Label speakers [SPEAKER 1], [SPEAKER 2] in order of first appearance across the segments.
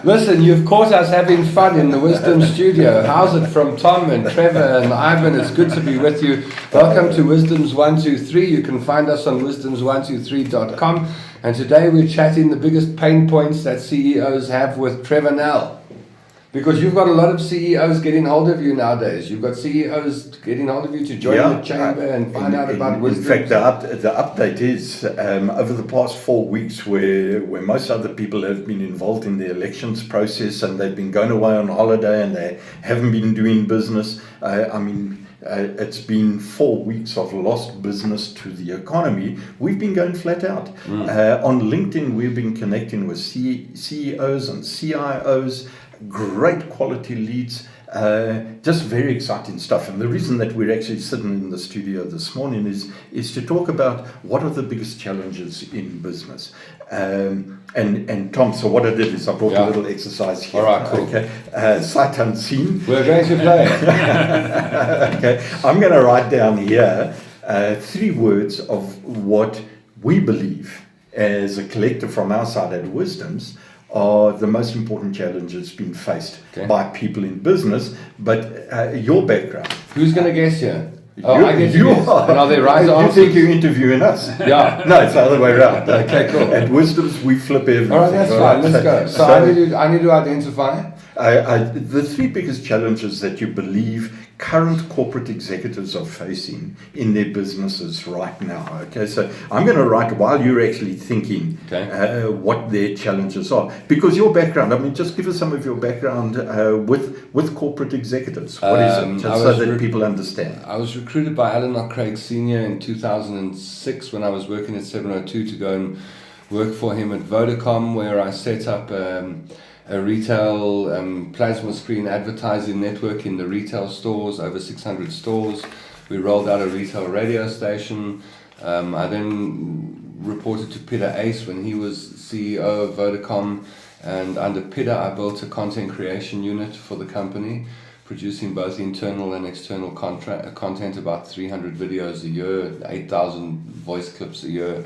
[SPEAKER 1] Listen, you've caught us having fun in the Wisdom Studio. How's it from Tom and Trevor and Ivan? It's good to be with you. Welcome to Wisdom's 123. You can find us on wisdoms123.com. And today we're chatting the biggest pain points that CEOs have with Trevor Nel. Because you've got a lot of CEOs getting hold of you nowadays. You've got CEOs getting hold of you to join the chamber and find out about wisdom.
[SPEAKER 2] In fact, the update is over the past 4 weeks where most other people have been involved in the elections process and they've been going away on holiday and they haven't been doing business. It's been 4 weeks of lost business to the economy. We've been going flat out. On LinkedIn, we've been connecting with CEOs and CIOs, great quality leads, just very exciting stuff. And the reason that we're actually sitting in the studio this morning is to talk about what are the biggest challenges in business. And Tom, so what I did is I brought a little exercise here.
[SPEAKER 1] All right, cool.
[SPEAKER 2] Okay, sight unseen.
[SPEAKER 1] We're going to play.
[SPEAKER 2] Okay, I'm going to write down here 3 words of what we believe as a collective from our side at Wisdoms are the most important challenges being faced by people in business. But your background.
[SPEAKER 1] Who's going to guess here?
[SPEAKER 2] I guess you are.
[SPEAKER 1] And are they right
[SPEAKER 2] You
[SPEAKER 1] answers?
[SPEAKER 2] think you're interviewing us?
[SPEAKER 1] Yeah.
[SPEAKER 2] No, it's the other way around.
[SPEAKER 1] Okay, cool.
[SPEAKER 2] At Wisdoms, we flip everything.
[SPEAKER 1] All right, that's fine. Let's go. So I need to identify.
[SPEAKER 2] The 3 biggest challenges that you believe current corporate executives are facing in their businesses right now. Okay, so I'm going to write while you're actually thinking what their challenges are. Because your background, just give us some of your background with corporate executives. What is it? Just so that people understand.
[SPEAKER 1] I was recruited by Alan Craig Sr. in 2006 when I was working at 702 to go and work for him at Vodacom, where I set up a retail plasma screen advertising network in the retail stores, over 600 stores. We rolled out a retail radio station. I then reported to Peter Ace when he was CEO of Vodacom, and under Peter I built a content creation unit for the company, producing both internal and external content, about 300 videos a year, 8,000 voice clips a year.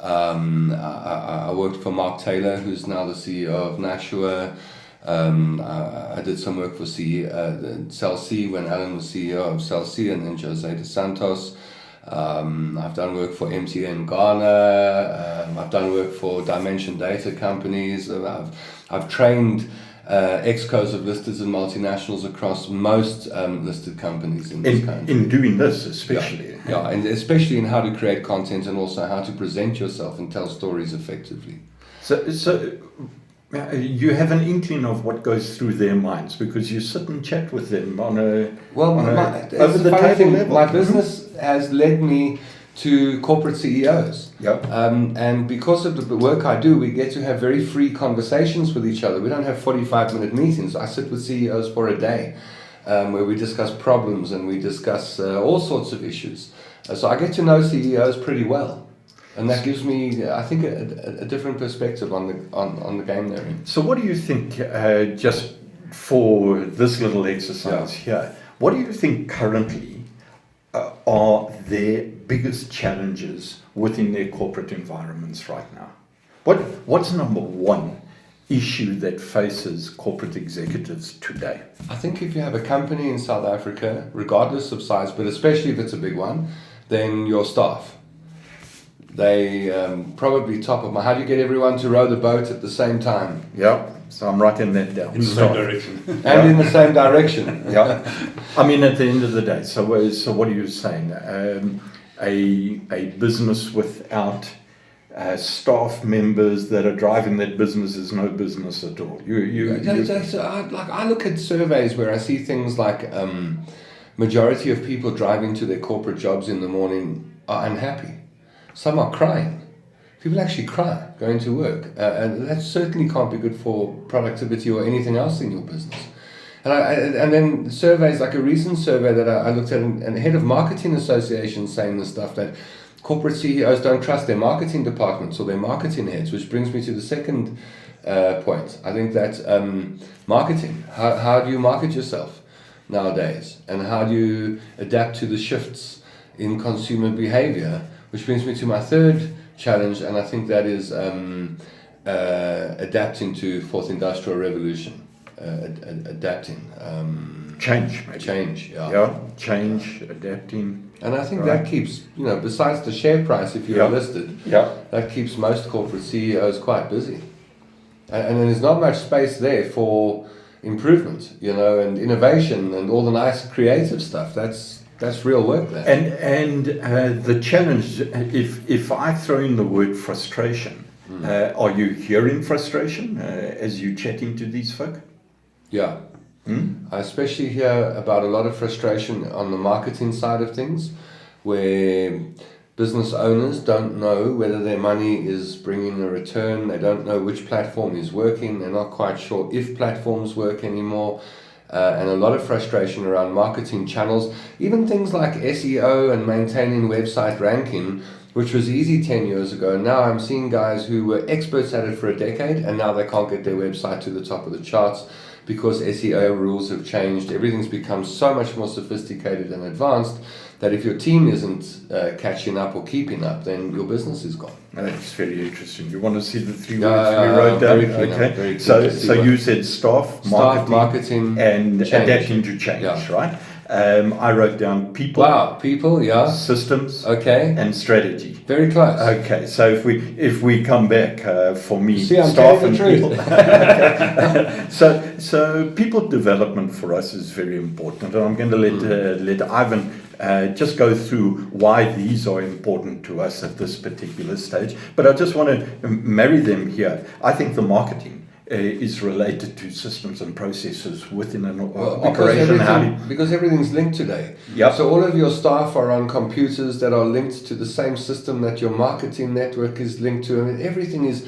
[SPEAKER 1] I worked for Mark Taylor, who's now the CEO of Nashua. I did some work for Cell C when Alan was CEO of Cell C, and then Jose de Santos. I've done work for MTN Ghana. I've done work for Dimension Data companies. I've trained excos of listers and multinationals across most listed companies in this country.
[SPEAKER 2] In doing this, especially.
[SPEAKER 1] Yeah, and especially in how to create content and also how to present yourself and tell stories effectively.
[SPEAKER 2] So you have an inkling of what goes through their minds because you sit and chat with them on a over the table level.
[SPEAKER 1] My business has led me to corporate CEOs.
[SPEAKER 2] Yep.
[SPEAKER 1] And because of the work I do, we get to have very free conversations with each other. We don't have 45-minute meetings. I sit with CEOs for a day where we discuss problems and we discuss all sorts of issues. So I get to know CEOs pretty well. And that gives me, I think, a different perspective on the game they're in.
[SPEAKER 2] So what do you think, just for this little exercise here, what do you think currently are their biggest challenges within their corporate environments right now? What's number one issue that faces corporate executives today?
[SPEAKER 1] I think if you have a company in South Africa, regardless of size, but especially if it's a big one, then your staff. They probably top of my... How do you get everyone to row the boat at the same time?
[SPEAKER 2] Yeah, so I'm writing that down.
[SPEAKER 3] In the same direction.
[SPEAKER 1] And in the same direction.
[SPEAKER 2] Yeah. At the end of the day, so what are you saying? A business without staff members that are driving that business is no business at all.
[SPEAKER 1] I look at surveys where I see things like majority of people driving to their corporate jobs in the morning are unhappy. Some are crying. People actually cry going to work. And that certainly can't be good for productivity or anything else in your business. And then surveys, like a recent survey that I looked at, and head of marketing associations saying this stuff, that corporate CEOs don't trust their marketing departments or their marketing heads, which brings me to the second point. I think that marketing, how do you market yourself nowadays? And how do you adapt to the shifts in consumer behavior? Which brings me to my third challenge, and I think that is adapting to fourth industrial revolution, adapting.
[SPEAKER 2] Change, maybe.
[SPEAKER 1] Change,
[SPEAKER 2] Change, adapting.
[SPEAKER 1] And I think that keeps, besides the share price, if you're listed, that keeps most corporate CEOs quite busy. And there's not much space there for improvement, and innovation and all the nice creative stuff. That's real work there.
[SPEAKER 2] And the challenge, if I throw in the word frustration, are you hearing frustration as you're chatting to these folk?
[SPEAKER 1] Yeah. I especially hear about a lot of frustration on the marketing side of things, where business owners don't know whether their money is bringing a return. They don't know which platform is working. They're not quite sure if platforms work anymore. And a lot of frustration around marketing channels, even things like SEO and maintaining website ranking, which was easy 10 years ago. Now I'm seeing guys who were experts at it for a decade, and now they can't get their website to the top of the charts because SEO rules have changed. Everything's become so much more sophisticated and advanced that if your team isn't catching up or keeping up, then your business is gone.
[SPEAKER 2] That's very interesting. You want to see the three words we wrote down? Okay. So you said staff, marketing and change. Adapting to change, right? I wrote down people.
[SPEAKER 1] Wow, people,
[SPEAKER 2] systems,
[SPEAKER 1] and
[SPEAKER 2] strategy.
[SPEAKER 1] Very close.
[SPEAKER 2] Okay, so if we come back for me,
[SPEAKER 1] I'm
[SPEAKER 2] staff and
[SPEAKER 1] people.
[SPEAKER 2] So people development for us is very important, and I'm going to let Ivan just go through why these are important to us at this particular stage. But I just want to marry them here. I think the marketing is related to systems and processes within an operation.
[SPEAKER 1] Because everything's linked today.
[SPEAKER 2] Yep.
[SPEAKER 1] So all of your staff are on computers that are linked to the same system that your marketing network is linked to. I mean, everything is...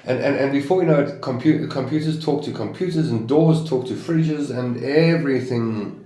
[SPEAKER 1] And before we know it, computers talk to computers, and doors talk to fridges, and everything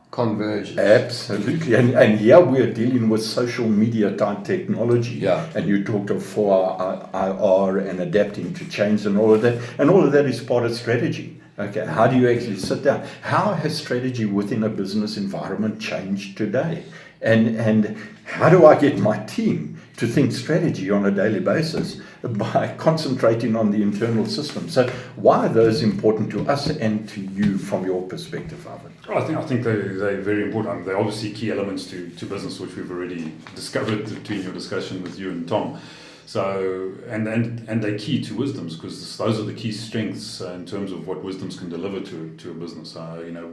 [SPEAKER 1] converges.
[SPEAKER 2] Absolutely. And here we are dealing with social media type technology.
[SPEAKER 1] Yeah.
[SPEAKER 2] And you talked of 4IR and adapting to change and all of that. And all of that is part of strategy. Okay. How do you actually sit down? How has strategy within a business environment changed today? And how do I get my team to think strategy on a daily basis by concentrating on the internal system? So why are those important to us and to you from your perspective, Ivan?
[SPEAKER 3] I think they're very important. They're obviously key elements to business, which we've already discovered between your discussion with you and Tom. So and they're key to wisdoms, because those are the key strengths in terms of what wisdoms can deliver to a business.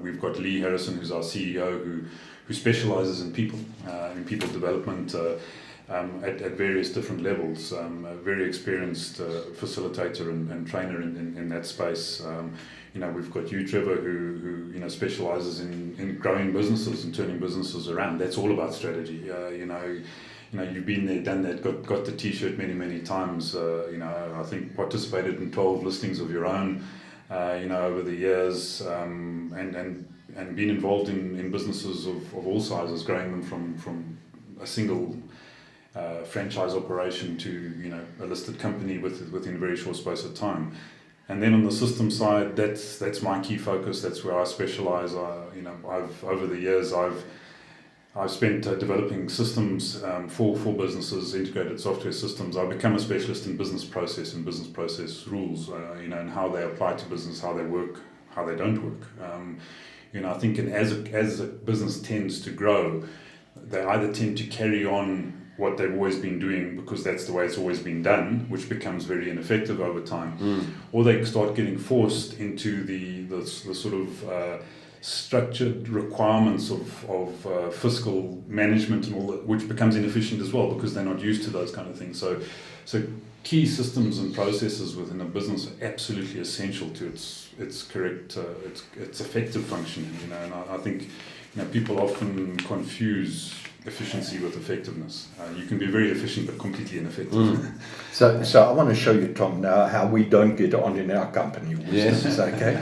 [SPEAKER 3] We've got Lee Harrison, who's our CEO, who specializes in people development at various different levels. A very experienced facilitator and trainer in that space. We've got you, Trevor, who specializes in growing businesses and turning businesses around. That's all about strategy. You've been there, done that, got the T-shirt many times. I think participated in 12 listings of your own, over the years, and been involved in businesses of all sizes, growing them from a single franchise operation to a listed company within a very short space of time. And then on the system side, that's my key focus. That's where I specialize. Over the years I've spent developing systems for businesses, integrated software systems. I've become a specialist in business process and business process rules, and how they apply to business, how they work, how they don't work. I think as a business tends to grow, they either tend to carry on what they've always been doing because that's the way it's always been done, which becomes very ineffective over time, or they start getting forced into the sort of structured requirements of fiscal management and all that, which becomes inefficient as well because they're not used to those kind of things. So key systems and processes within a business are absolutely essential to its correct its effective functioning. And I think people often confuse efficiency with effectiveness. You can be very efficient but completely ineffective.
[SPEAKER 2] So I want to show you, Tom, now how we don't get on in our company.
[SPEAKER 1] Yes.
[SPEAKER 2] Okay.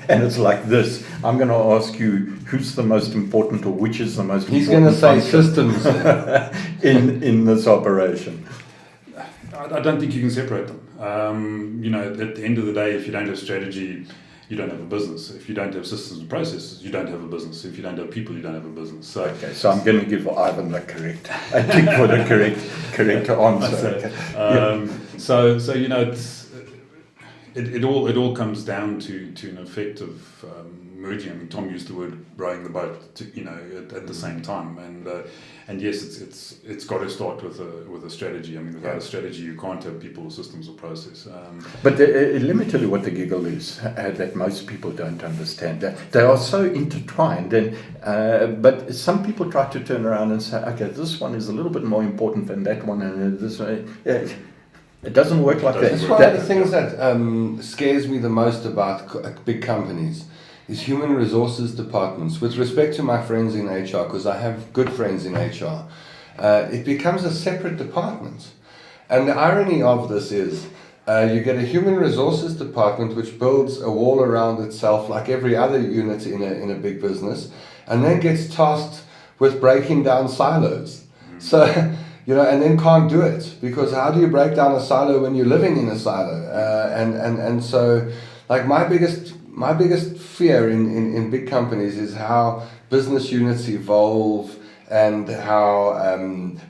[SPEAKER 2] And it's like this. I'm going to ask you who's the most important, or which is the most
[SPEAKER 1] He's
[SPEAKER 2] important.
[SPEAKER 1] He's going to say systems
[SPEAKER 2] in this operation.
[SPEAKER 3] I don't think you can separate them. At the end of the day, if you don't have strategy, you don't have a business. If you don't have systems and processes, you don't have a business. If you don't have people, you don't have a business. So
[SPEAKER 2] I'm going to give Ivan a tick for the correct answer.
[SPEAKER 3] Okay. it all comes down to an effective merging. I mean, Tom used the word rowing the boat, at the same time, and yes, it's got to start with a strategy. I mean, without a strategy, you can't have people, systems, or process.
[SPEAKER 2] But let me tell you what the giggle is that most people don't understand. They are so intertwined, and but some people try to turn around and say, okay, this one is a little bit more important than that one, and this one. It doesn't work like that.
[SPEAKER 1] That's one of the things that scares me the most about big companies is human resources departments. With respect to my friends in HR, because I have good friends in HR, it becomes a separate department. And the irony of this is you get a human resources department which builds a wall around itself like every other unit in a big business, and then gets tasked with breaking down silos. So, and then can't do it, because how do you break down a silo when you're living in a silo? And so, like my biggest fear in big companies is how business units evolve and how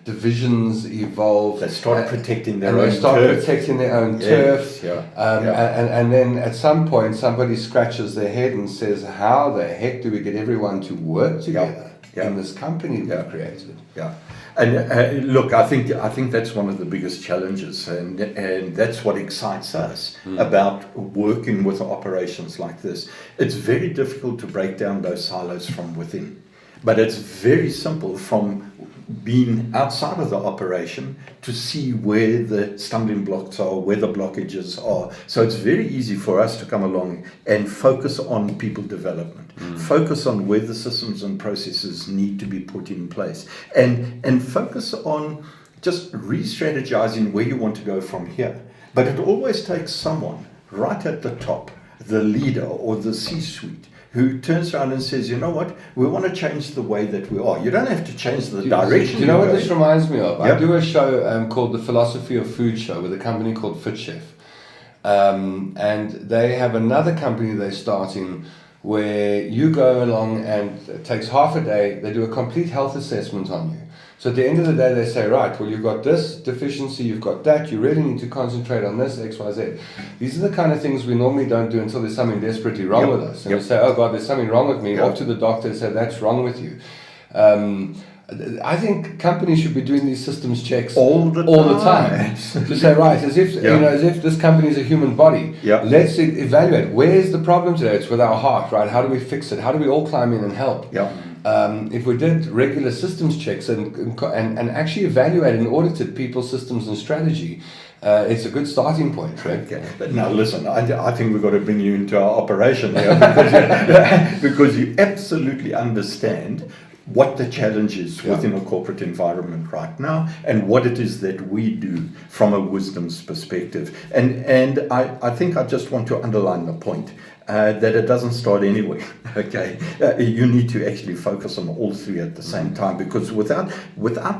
[SPEAKER 1] divisions evolve.
[SPEAKER 2] They start protecting their
[SPEAKER 1] own turf.
[SPEAKER 2] Yeah.
[SPEAKER 1] And then at some point somebody scratches their head and says, how the heck do we get everyone to work together in this company we've created?
[SPEAKER 2] Yeah. And look, I think that's one of the biggest challenges, and that's what excites us about working with operations like this. It's very difficult to break down those silos from within, but it's very simple from being outside of the operation to see where the stumbling blocks are, where the blockages are. So it's very easy for us to come along and focus on people development, focus on where the systems and processes need to be put in place, and focus on just re-strategizing where you want to go from here. But it always takes someone right at the top, the leader or the C-suite, who turns around and says, you know what, we want to change the way that we are. You don't have to change the direction.
[SPEAKER 1] Do you know what this reminds me of? Yep. I do a show called The Philosophy of Food Show with a company called Fit Chef. And they have another company they're starting where you go along and it takes half a day, they do a complete health assessment on you. So at the end of the day, they say, right, well, you've got this deficiency, you've got that, you really need to concentrate on this, X, Y, Z. These are the kind of things we normally don't do until there's something desperately wrong with us. And we say, oh God, there's something wrong with me. Off to the doctor and say, that's wrong with you. I think companies should be doing these systems checks all the time. To say, right, as if this company is a human body. Let's evaluate, where's the problem today? It's with our heart, right? How do we fix it? How do we all climb in and help? If we did regular systems checks and actually evaluated and audited people's systems and strategy, it's a good starting point, Trevor.
[SPEAKER 2] Okay. But now listen, I think we've got to bring you into our operation here because you absolutely understand what the challenge is within a corporate environment right now, and what it is that we do from a wisdom's perspective. And I think I just want to underline the point that it doesn't start anywhere. Okay, you need to actually focus on all three at the same time, because without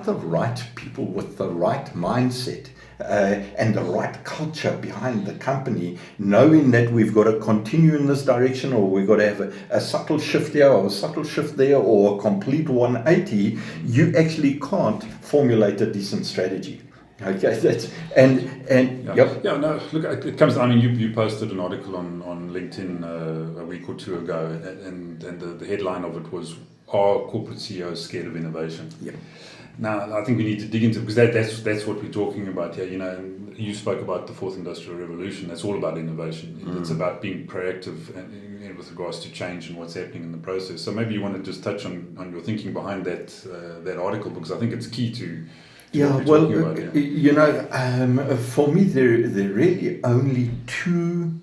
[SPEAKER 2] the right people with the right mindset, and the right culture behind the company, knowing that we've got to continue in this direction, or we've got to have a subtle shift here or a subtle shift there, or a complete 180, you actually can't formulate a decent strategy. Okay, that's
[SPEAKER 3] no, look, it comes. I mean, you posted an article on LinkedIn a week or two ago, and the headline of it was, "Are corporate CEOs scared of innovation?" Now, I think we need to dig into it, because that's what we're talking about here. And you spoke about the fourth industrial revolution. That's all about innovation. It's about being proactive and with regards to change and what's happening in the process. So maybe you want to just touch on your thinking behind that article, because I think it's key to what we're talking about.
[SPEAKER 2] For me, there are really only two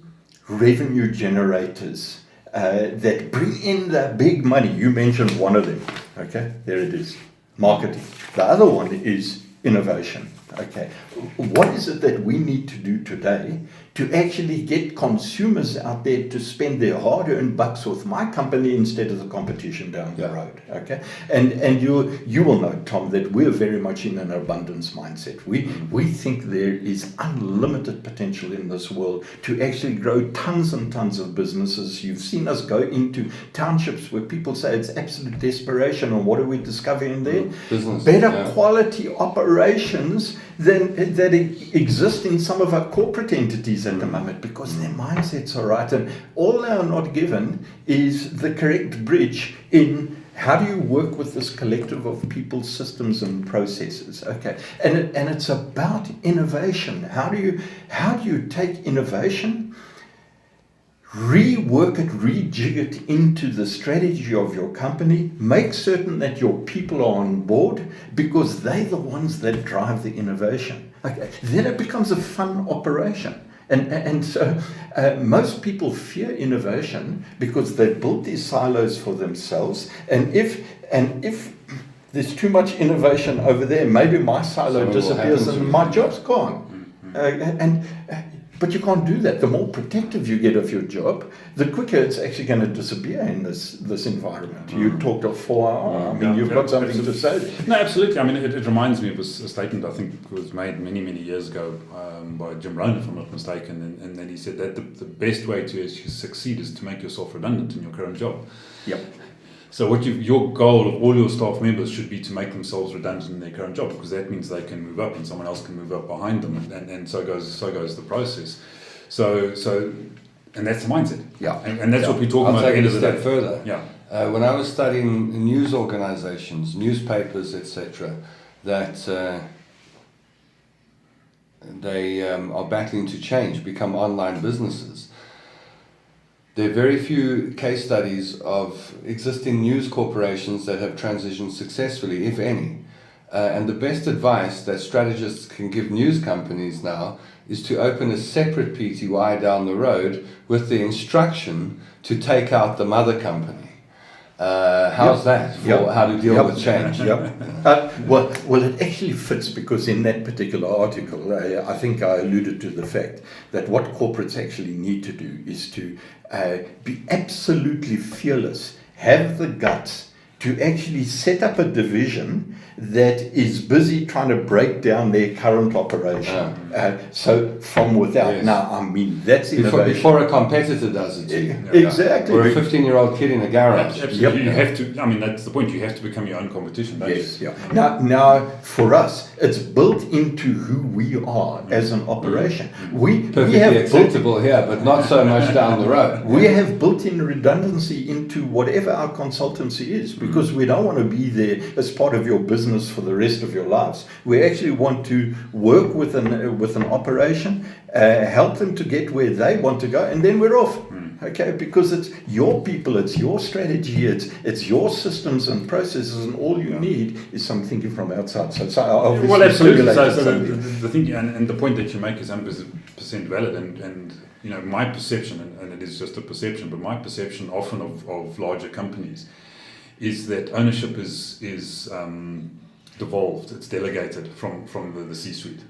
[SPEAKER 2] revenue generators that bring in the big money. You mentioned one of them. Okay, there it is. Marketing. The other one is innovation. Okay, what is it that we need to do today to actually get consumers out there to spend their hard-earned bucks with my company instead of the competition down the road? Okay, and you will know, Tom, that we're very much in an abundance mindset. We think there is unlimited potential in this world to actually grow tons and tons of businesses. You've seen us go into townships where people say it's absolute desperation, and what are we discovering there? Better quality operations that exist in some of our corporate entities. employees at the moment because their mindsets are right, and all they are not given is the correct bridge in how do you work with this collective of people, systems, and processes. Okay, and it's about innovation. How do you take innovation, rework it, rejig it into the strategy of your company, make certain that your people are on board because they're the ones that drive the innovation. Okay, then it becomes a fun operation. And so most people fear innovation because they've built these silos for themselves. And if there's too much innovation over there, maybe my silo disappears and my job's gone. But you can't do that. The more protective you get of your job, the quicker it's actually going to disappear in this environment. You talked of 4 hours. I mean, you've got something to say.
[SPEAKER 3] No, absolutely. I mean, it reminds me of a statement I think was made many, many years ago by Jim Rohn, if I'm not mistaken, and then he said that the best way to actually succeed is to make yourself redundant in your current job.
[SPEAKER 2] Yep.
[SPEAKER 3] So your goal of all your staff members should be to make themselves redundant in their current job, because that means they can move up and someone else can move up behind them, and so goes the process. So and that's the mindset.
[SPEAKER 1] Yeah.
[SPEAKER 3] And that's what we're talking about at the end of the day.
[SPEAKER 1] I'll take it a step further.
[SPEAKER 3] Yeah.
[SPEAKER 1] When I was studying news organizations, newspapers, etc., that they are battling to change, become online businesses. There are very few case studies of existing news corporations that have transitioned successfully, if any. And the best advice that strategists can give news companies now is to open a separate PTY down the road with the instruction to take out the mother company. How's that for how to deal with change?
[SPEAKER 2] Well, it actually fits because in that particular article, I think I alluded to the fact that what corporates actually need to do is to be absolutely fearless, have the guts to actually set up a division that is busy trying to break down their current operation. So from without.
[SPEAKER 1] Yes.
[SPEAKER 2] Now, I mean, that's innovation.
[SPEAKER 1] Before a competitor does it to you.
[SPEAKER 2] Exactly.
[SPEAKER 1] Or a 15-year-old kid in a garage.
[SPEAKER 3] Absolutely. You have to, I mean, that's the point, you have to become your own competition.
[SPEAKER 2] Yes. Yeah. Now, for us, it's built into who we are as an operation. We
[SPEAKER 1] Perfectly
[SPEAKER 2] have
[SPEAKER 1] acceptable here, but not so much down the road.
[SPEAKER 2] We have built-in redundancy into whatever our consultancy is because we don't want to be there as part of your business for the rest of your lives. We actually want to work with an operation, help them to get where they want to go, and then we're off. Okay, because it's your people, it's your strategy, it's your systems and processes, and all you need is some thinking from outside. So obviously,
[SPEAKER 3] well, absolutely. So the thing and the point that you make is 100% valid, and you know, my perception, and it is just a perception, but my perception often of larger companies is that ownership is devolved, it's delegated from the C-suite,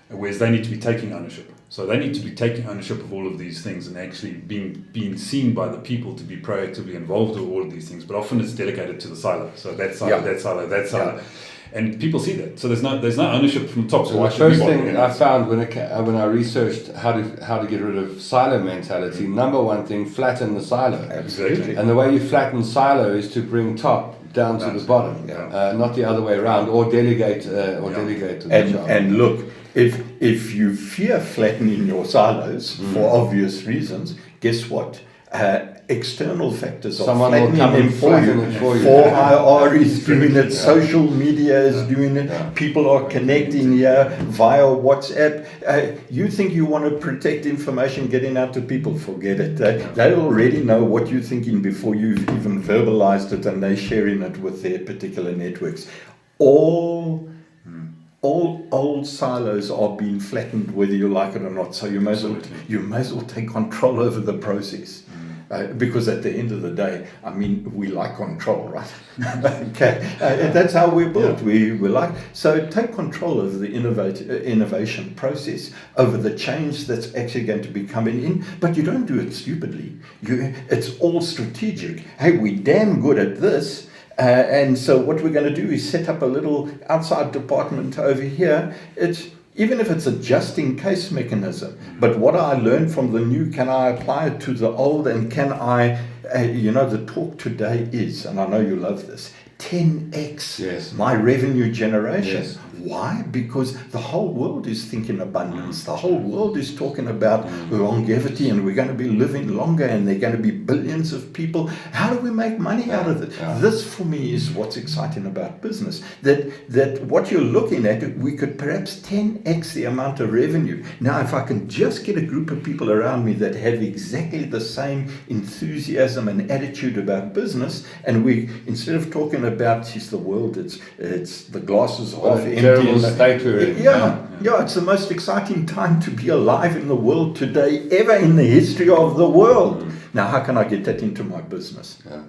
[SPEAKER 3] whereas they need to be taking ownership. So they need to be taking ownership of all of these things and actually being seen by the people to be proactively involved with all of these things. But often it's delegated to the silo. So that silo, that silo, that silo. Yeah. And people see that. So there's no ownership from the top. So
[SPEAKER 1] the first thing I found when I researched how to get rid of silo mentality, number one thing, flatten the silo.
[SPEAKER 2] Absolutely.
[SPEAKER 1] And the way you flatten silo is to bring top down to the bottom, not the other way around, or delegate delegate to the job.
[SPEAKER 2] And look, if you fear flattening your silos for obvious reasons, guess what? External factors are flattening them for you. 4IR is doing it, social media is doing it, people are connecting here via WhatsApp. You think you want to protect information getting out to people, forget it. They already know what you're thinking before you've even verbalized it, and they're sharing it with their particular networks. All old silos are being flattened, whether you like it or not. So you may as well take control over the process. Because at the end of the day, I mean, we like control, right? Okay, that's how we're built. We like, so take control of the innovation process, over the change that's actually going to be coming in, but you don't do it stupidly. It's all strategic. Hey, we're damn good at this. And so what we're going to do is set up a little outside department over here. Even if it's a just-in-case mechanism, but what I learned from the new, can I apply it to the old, and can I, the talk today is, and I know you love this, 10x
[SPEAKER 1] Yes.
[SPEAKER 2] my revenue generation.
[SPEAKER 1] Yes.
[SPEAKER 2] Why? Because the whole world is thinking abundance. The whole world is talking about longevity, and we're going to be living longer, and there are going to be billions of people. How do we make money out of it?
[SPEAKER 1] Yeah.
[SPEAKER 2] This, for me, is what's exciting about business. That what you're looking at, we could perhaps 10x the amount of revenue. Now, if I can just get a group of people around me that have exactly the same enthusiasm and attitude about business, and we, instead of talking about, geez, the world, it's the glass is half empty.
[SPEAKER 1] State we're in.
[SPEAKER 2] Yeah, it's the most exciting time to be alive in the world today, ever in the history of the world. Now, how can I get that into my business?
[SPEAKER 3] Yeah.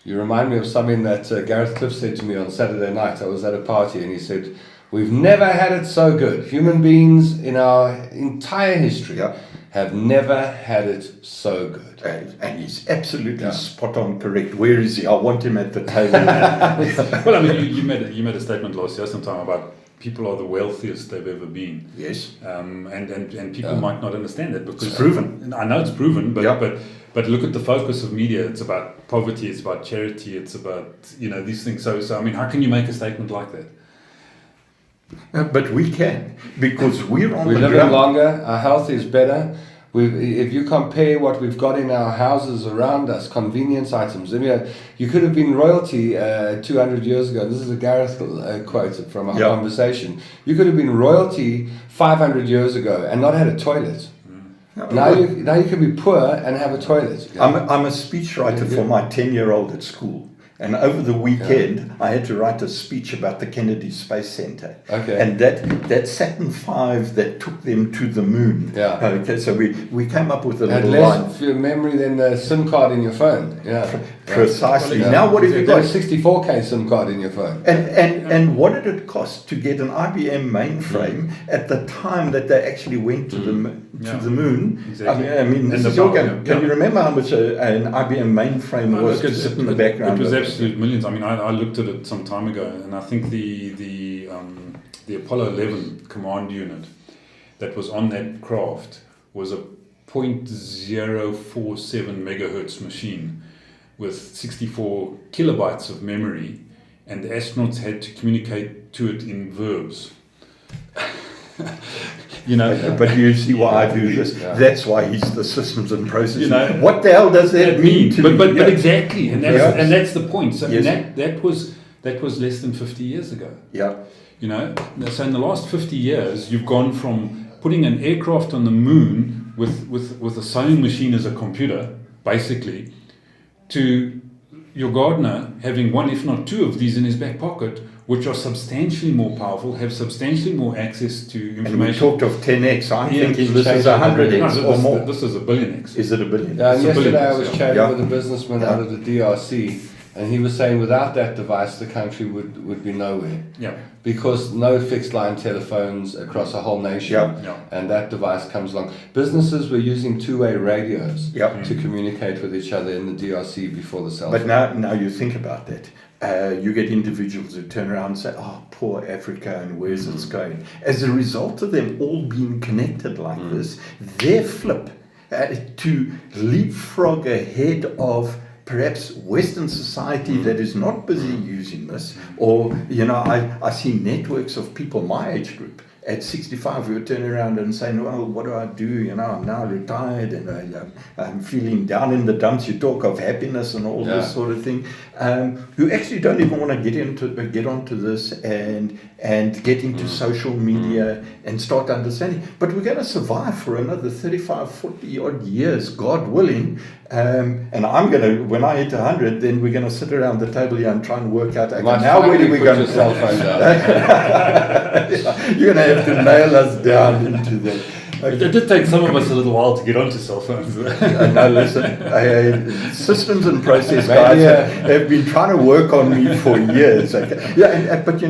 [SPEAKER 1] You remind me of something that Gareth Cliff said to me on Saturday night. I was at a party and he said, "We've never had it so good. Human beings in our entire history have never had it so good."
[SPEAKER 2] And he's absolutely spot on correct. Where is he? I want him at the table.
[SPEAKER 3] Well, I mean, you made a statement last year sometime about people are the wealthiest they've ever been.
[SPEAKER 2] Yes.
[SPEAKER 3] And people might not understand that because
[SPEAKER 2] it's proven.
[SPEAKER 3] I know it's proven, but look at the focus of media. It's about poverty. It's about charity. It's about these things. So I mean, how can you make a statement like that?
[SPEAKER 2] But we can, because we're on the
[SPEAKER 1] We're living
[SPEAKER 2] ground.
[SPEAKER 1] longer, our health is better. If you compare what we've got in our houses around us, convenience items, you could have been royalty 200 years ago. This is a Gareth quote from our conversation. You could have been royalty 500 years ago and not had a toilet. Now you can be poor and have a toilet.
[SPEAKER 2] I'm a speechwriter for my 10-year-old at school. And over the weekend, I had to write a speech about the Kennedy Space Center.
[SPEAKER 1] Okay.
[SPEAKER 2] And that Saturn V that took them to the moon.
[SPEAKER 1] Yeah.
[SPEAKER 2] Okay, so we came up with a
[SPEAKER 1] Had
[SPEAKER 2] little line.
[SPEAKER 1] less memory than the SIM card in your phone. Yeah.
[SPEAKER 2] Precisely.
[SPEAKER 1] Yeah.
[SPEAKER 2] Now what have you got?
[SPEAKER 1] 64K SIM card in your phone.
[SPEAKER 2] And what did it cost to get an IBM mainframe at the time that they actually went to the moon?
[SPEAKER 3] Exactly.
[SPEAKER 2] I mean this
[SPEAKER 3] And
[SPEAKER 2] is
[SPEAKER 3] the
[SPEAKER 2] your
[SPEAKER 3] power,
[SPEAKER 2] game. Can you remember how much an IBM mainframe was to sit in the background?
[SPEAKER 3] It was absolute millions. I mean, I looked at it some time ago, and I think the Apollo 11 command unit that was on that craft was a 0.047 megahertz machine with 64 kilobytes of memory, and the astronauts had to communicate to it in verbs.
[SPEAKER 2] But you see why I do this. Yeah. That's why he's the systems and processes. What the hell does that mean to me?
[SPEAKER 3] But exactly, and that's the point. So that was less than 50 years ago.
[SPEAKER 2] Yeah.
[SPEAKER 3] So in the last 50 years, you've gone from putting an aircraft on the moon with a sewing machine as a computer, basically, to your gardener having one, if not two, of these in his back pocket, which are substantially more powerful, have substantially more access to information.
[SPEAKER 2] And we talked of 10x. I'm thinking this is 100x or more.
[SPEAKER 3] This is a billion x.
[SPEAKER 2] Is it a billion?
[SPEAKER 1] Yesterday I was chatting with a businessman out of the DRC, and he was saying without that device the country would be nowhere.
[SPEAKER 3] Yeah.
[SPEAKER 1] Because no fixed line telephones across a whole nation, and that device comes along. Businesses were using two-way radios to communicate with each other in the DRC before the cell phone.
[SPEAKER 2] But now you think about that. You get individuals who turn around and say, "Oh, poor Africa, and where's it going?" As a result of them all being connected like this, their flip to leapfrog ahead of perhaps Western society that is not busy using this, or I see networks of people my age group at 65 who are turning around and saying, "Well, what do I do? I'm now retired and I'm feeling down in the dumps." You talk of happiness and all this sort of thing. Who actually don't even want to get onto this and get into social media and start understanding. But we're going to survive for another 35, 40 odd years, God willing. And I'm going to, when I hit 100, then we're going to sit around the table here and try and work out, okay, now where do we go?
[SPEAKER 1] Your cell phone down.
[SPEAKER 2] You're going to have to nail us down into that.
[SPEAKER 3] Okay. It did take some of us a little while to get onto cell phones.
[SPEAKER 2] No, listen, systems and process guys have been trying to work on me for years. Okay. Yeah, but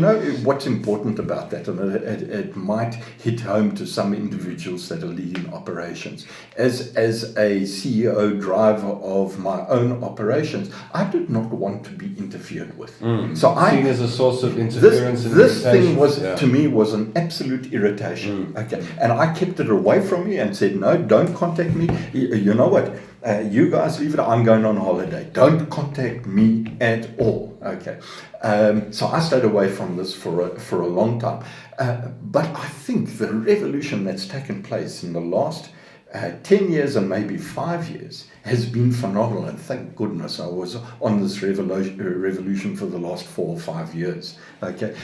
[SPEAKER 2] what's important about that, and it might hit home to some individuals that are leading operations. As a CEO driver of my own operations, I did not want to be interfered with. So
[SPEAKER 1] seen as a source of interference.
[SPEAKER 2] This thing was to me was an absolute irritation. Okay, and I kept it away away from me and said, no, don't contact me. You know what? You guys leave it. I'm going on holiday. Don't contact me at all. Okay. So I stayed away from this for a long time. But I think the revolution that's taken place in the last 10 years and maybe 5 years has been phenomenal, and thank goodness I was on this revolution for the last 4 or 5 years. Okay,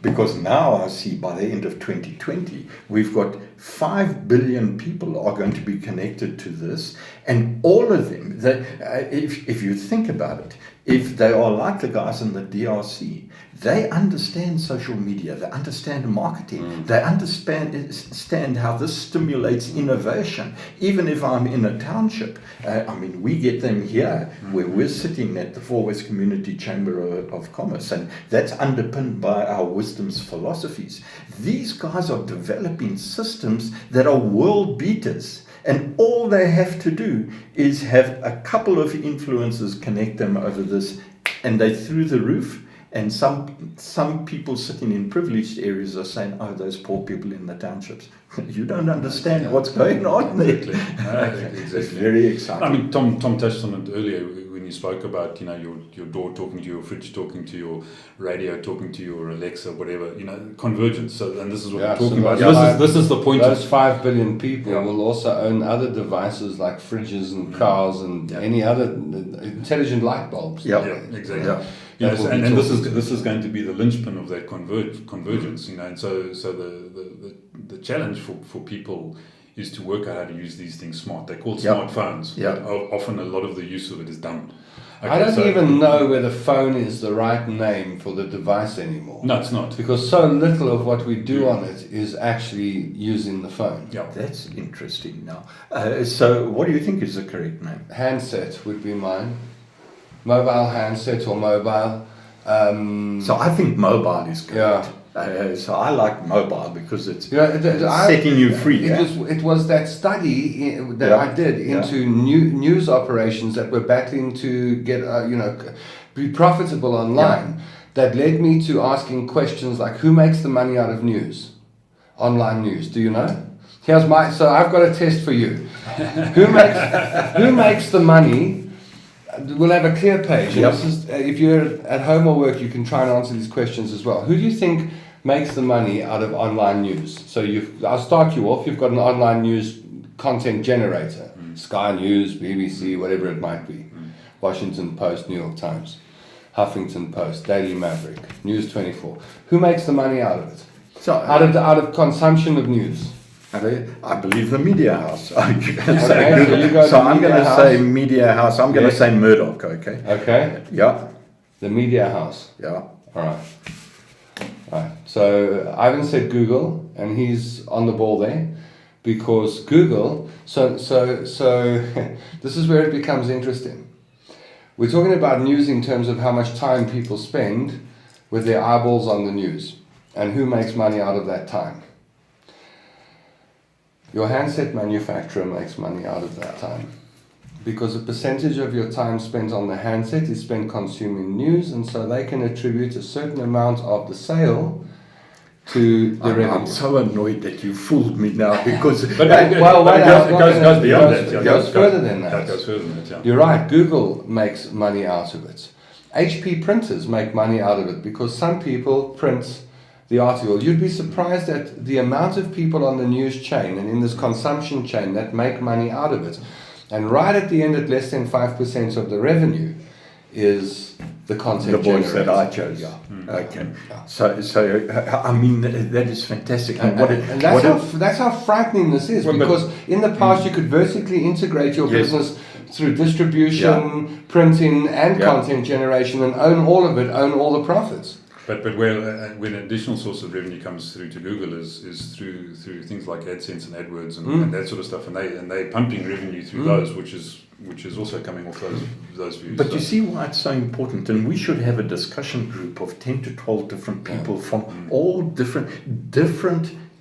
[SPEAKER 2] because now I see by the end of 2020 we've got 5 billion people are going to be connected to this, and all of them, if you think about it, if they are like the guys in the DRC, they understand social media, they understand marketing, they understand how this stimulates innovation. Even if I'm in a township, we get them here where we're sitting at the Four West Community Chamber of Commerce, and that's underpinned by our wisdom's philosophies. These guys are developing systems that are world beaters. And all they have to do is have a couple of influencers connect them over this, and they're through the roof. And some people sitting in privileged areas are saying, oh, those poor people in the townships. You don't understand what's going on there.
[SPEAKER 3] Exactly.
[SPEAKER 2] It's very exciting.
[SPEAKER 3] Tom touched on it earlier when you spoke about, your door talking to your fridge, talking to your radio, talking to your Alexa, whatever, convergence. So, and this is what we're talking about. This is the point.
[SPEAKER 1] Those 5 billion people will also own other devices like fridges and cars and any other intelligent light bulbs.
[SPEAKER 3] Yeah, exactly. Yeah. Yes, and this is going to be the linchpin of that convergence, and so the challenge for people is to work out how to use these things smart. They're called smartphones.
[SPEAKER 2] Yeah.
[SPEAKER 3] Often a lot of the use of it is done. Okay,
[SPEAKER 1] I don't even know whether phone is the right name for the device anymore.
[SPEAKER 3] No, it's not.
[SPEAKER 1] Because so little of what we do on it is actually using the phone.
[SPEAKER 2] Yeah, that's interesting now. So what do you think is the correct name?
[SPEAKER 1] Handset would be mine. Mobile handset or mobile.
[SPEAKER 2] So I think mobile is correct.
[SPEAKER 1] Yeah.
[SPEAKER 2] So I like mobile because it's setting you free.
[SPEAKER 1] It was that study that I did into news operations that were battling to get be profitable online that led me to asking questions like, who makes the money out of news, online news? Do you know? So I've got a test for you. Who makes the money? We'll have a clear page.
[SPEAKER 2] Yep.
[SPEAKER 1] This is, if you're at home or work, you can try and answer these questions as well. Who do you think makes the money out of online news? So I'll start you off. You've got an online news content generator. Sky News, BBC, whatever it might be. Washington Post, New York Times, Huffington Post, Daily Maverick, News 24. Who makes the money out of it? So out of consumption of news.
[SPEAKER 2] I believe the media house. So I'm going to say media house. I'm going to say Murdoch. Okay.
[SPEAKER 1] Okay.
[SPEAKER 2] Yeah.
[SPEAKER 1] The media house.
[SPEAKER 2] Yeah.
[SPEAKER 1] All right. So Ivan said Google, and he's on the ball there, because Google. So this is where it becomes interesting. We're talking about news in terms of how much time people spend with their eyeballs on the news, and who makes money out of that time. Your handset manufacturer makes money out of that time, because a percentage of your time spent on the handset is spent consuming news, and so they can attribute a certain amount of the sale to the revenue.
[SPEAKER 2] I'm so annoyed that you fooled me now, because
[SPEAKER 3] it goes beyond that.
[SPEAKER 1] It goes further than that.
[SPEAKER 3] It goes further than that, yeah.
[SPEAKER 1] You're right. Google makes money out of it. HP printers make money out of it, because some people print the article. You'd be surprised at the amount of people on the news chain and in this consumption chain that make money out of it. And right at the end, at less than 5% of the revenue, is the content.
[SPEAKER 2] The voice
[SPEAKER 1] generated.
[SPEAKER 2] that I chose.
[SPEAKER 1] Yeah.
[SPEAKER 2] Okay.
[SPEAKER 1] Yeah.
[SPEAKER 2] So I mean, that is fantastic.
[SPEAKER 1] And that's how frightening this is, because in the past you could vertically integrate your business through distribution, printing, and content generation, and own all of it, own all the profits.
[SPEAKER 3] But when an additional source of revenue comes through to Google is through things like AdSense and AdWords and that sort of stuff, and they're pumping revenue through those, which is also coming off those views.
[SPEAKER 2] But you see why it's so important, and we should have a discussion group of 10 to 12 different people from all different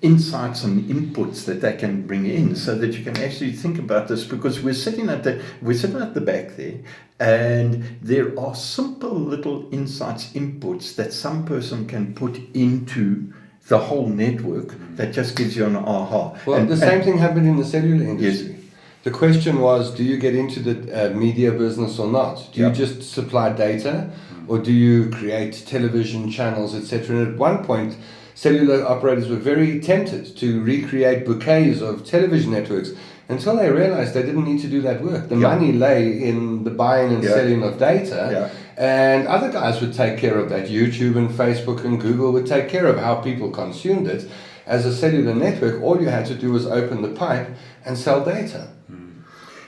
[SPEAKER 2] insights and inputs that they can bring in, so that you can actually think about this, because we're sitting at the back there, and there are simple little insights, inputs that some person can put into the whole network that just gives you an aha.
[SPEAKER 1] Well, the same thing happened in the cellular industry. The question was, do you get into the media business or not? Do you just supply data, or do you create television channels, etc.? And at one point, cellular operators were very tempted to recreate bouquets of television networks until they realized they didn't need to do that work. The money lay in the buying and selling of data, and other guys would take care of that. YouTube and Facebook and Google would take care of how people consumed it. As a cellular network, all you had to do was open the pipe and sell data.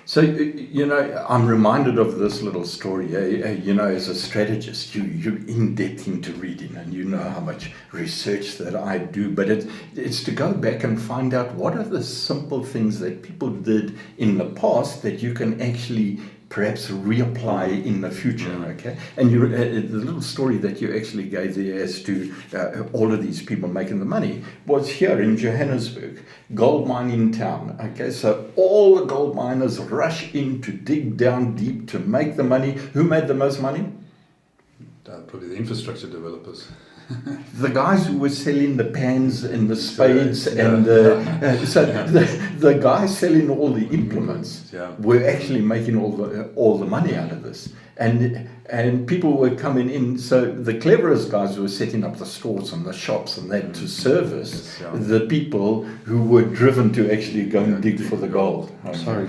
[SPEAKER 2] So, I'm reminded of this little story. As a strategist, you're in depth into reading, and you know how much research that I do. But it's to go back and find out what are the simple things that people did in the past that you can actually perhaps reapply in the future, okay? And the little story that you actually gave there as to all of these people making the money was here in Johannesburg, gold mine in town, okay? So all the gold miners rush in to dig down deep to make the money. Who made the most money?
[SPEAKER 3] Probably the infrastructure developers.
[SPEAKER 2] The guys who were selling the pans and the spades and the guys selling all the implements were actually making all the money out of this, and people were coming in. So the cleverest guys were setting up the stores and the shops and that to service the people who were driven to actually go and dig for the gold.
[SPEAKER 1] Sorry.